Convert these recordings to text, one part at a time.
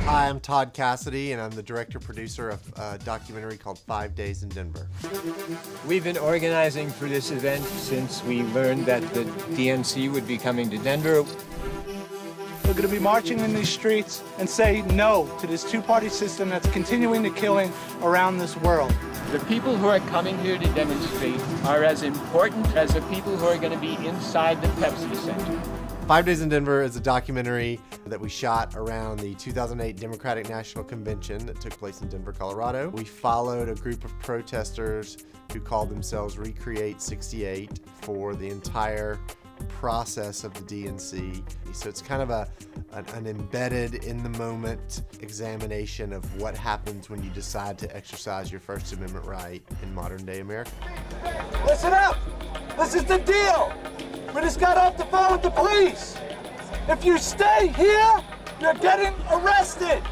Hi, I'm Todd Cassetty, and I'm the director-producer of a documentary called 5 Days in Denver. We've been organizing for this event since we learned that the DNC would be coming to Denver. We're going to be marching in these streets and say no to this two-party system that's continuing the killing around this world. The people who are coming here to demonstrate are as important as the people who are going to be inside the Pepsi Center. 5 Days in Denver is a documentary that we shot around the 2008 Democratic National Convention that took place in Denver, Colorado. We followed a group of protesters who called themselves Recreate 68 for the entire process of the DNC. So it's kind of an embedded, in-the-moment examination of what happens when you decide to exercise your First Amendment right in modern-day America. Listen up! This is the deal! We just got off the phone with the police. If you stay here, you're getting arrested.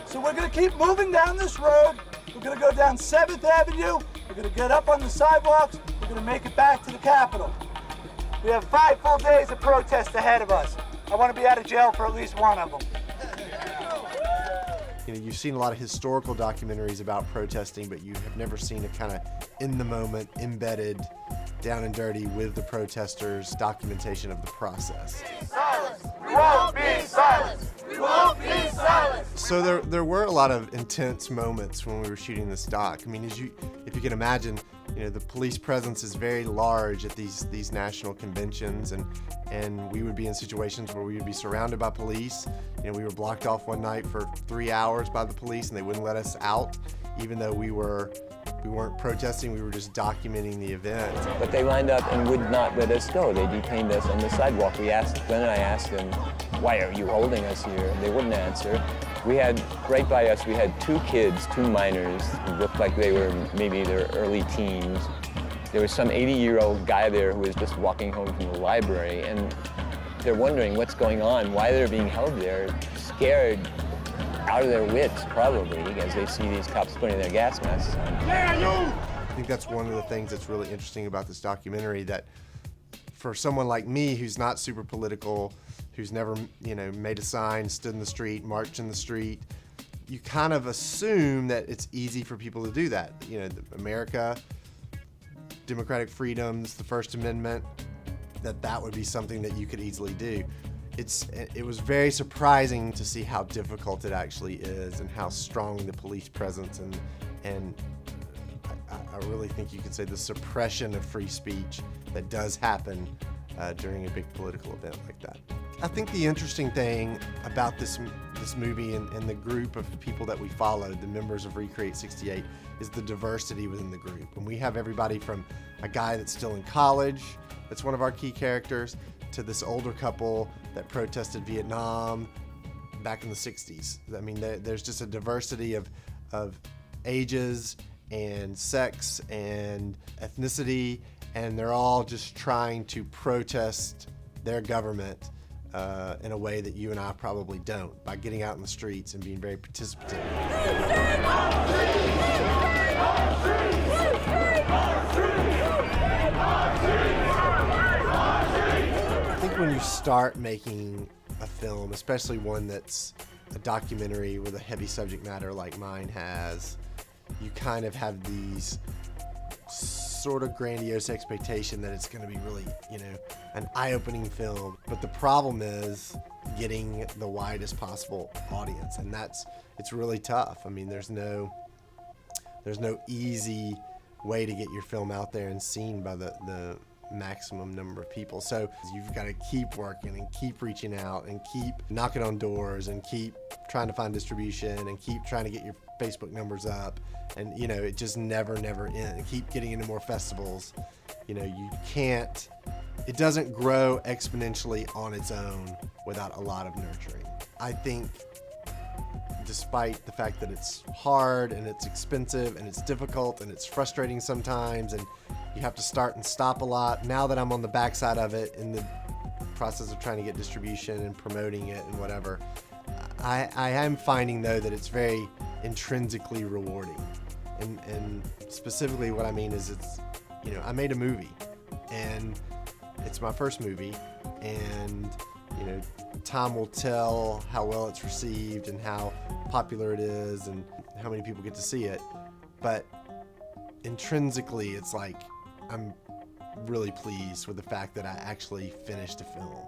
So we're gonna keep moving down this road. We're gonna go down 7th Avenue. We're gonna get up on the sidewalks. We're gonna make it back to the Capitol. We have 5 full days of protest ahead of us. I want to be out of jail for at least one of them. You know, you've seen a lot of historical documentaries about protesting, but you have never seen a kind of in-the-moment, embedded, down and dirty with the protesters documentation of the process. Silence! We won't be silenced! We won't be silenced! So there were a lot of intense moments when we were shooting this doc. I mean, if you can imagine, you know, the police presence is very large at these national conventions, and we would be in situations where we would be surrounded by police. You know, we were blocked off one night for 3 hours by the police, and they wouldn't let us out, even though we weren't protesting, we were just documenting the event. But they lined up and would not let us go. They detained us on the sidewalk. Glenn and I asked them, why are you holding us here? They wouldn't answer. We had, right by us, we had 2 kids, 2 minors, who looked like they were maybe their early teens. There was some 80-year-old guy there who was just walking home from the library, and they're wondering what's going on, why they're being held there, scared out of their wits, probably, as they see these cops putting their gas masks on. I think that's one of the things that's really interesting about this documentary, that for someone like me who's not super political, who's never, you know, made a sign, stood in the street, marched in the street, you kind of assume that it's easy for people to do that. You know, America, democratic freedoms, the First Amendment, that would be something that you could easily do. It was very surprising to see how difficult it actually is and how strong the police presence and I really think you could say the suppression of free speech that does happen during a big political event like that. I think the interesting thing about this movie and the group of people that we followed, the members of Recreate 68, is the diversity within the group. And we have everybody from a guy that's still in college, that's one of our key characters, to this older couple that protested Vietnam back in the 60s. I mean, there's just a diversity of ages and sex and ethnicity, and they're all just trying to protest their government in a way that you and I probably don't, by getting out in the streets and being very participative. I think when you start making a film, especially one that's a documentary with a heavy subject matter like mine has, you kind of have these sort of grandiose expectation that it's going to be really, you know, an eye-opening film. But the problem is getting the widest possible audience, and it's really tough. I mean, there's no easy way to get your film out there and seen by the maximum number of people. So you've got to keep working and keep reaching out and keep knocking on doors and keep trying to find distribution and keep trying to get your Facebook numbers up. And, you know, it just never ends. Keep getting into more festivals. You know, it doesn't grow exponentially on its own without a lot of nurturing. I think despite the fact that it's hard and it's expensive and it's difficult and it's frustrating sometimes and you have to start and stop a lot, now that I'm on the backside of it in the process of trying to get distribution and promoting it and whatever, I am finding though that it's very intrinsically rewarding. And specifically what I mean is it's, you know, I made a movie and it's my first movie, and You know, time will tell how well it's received and how popular it is and how many people get to see it. But intrinsically, it's like I'm really pleased with the fact that I actually finished a film.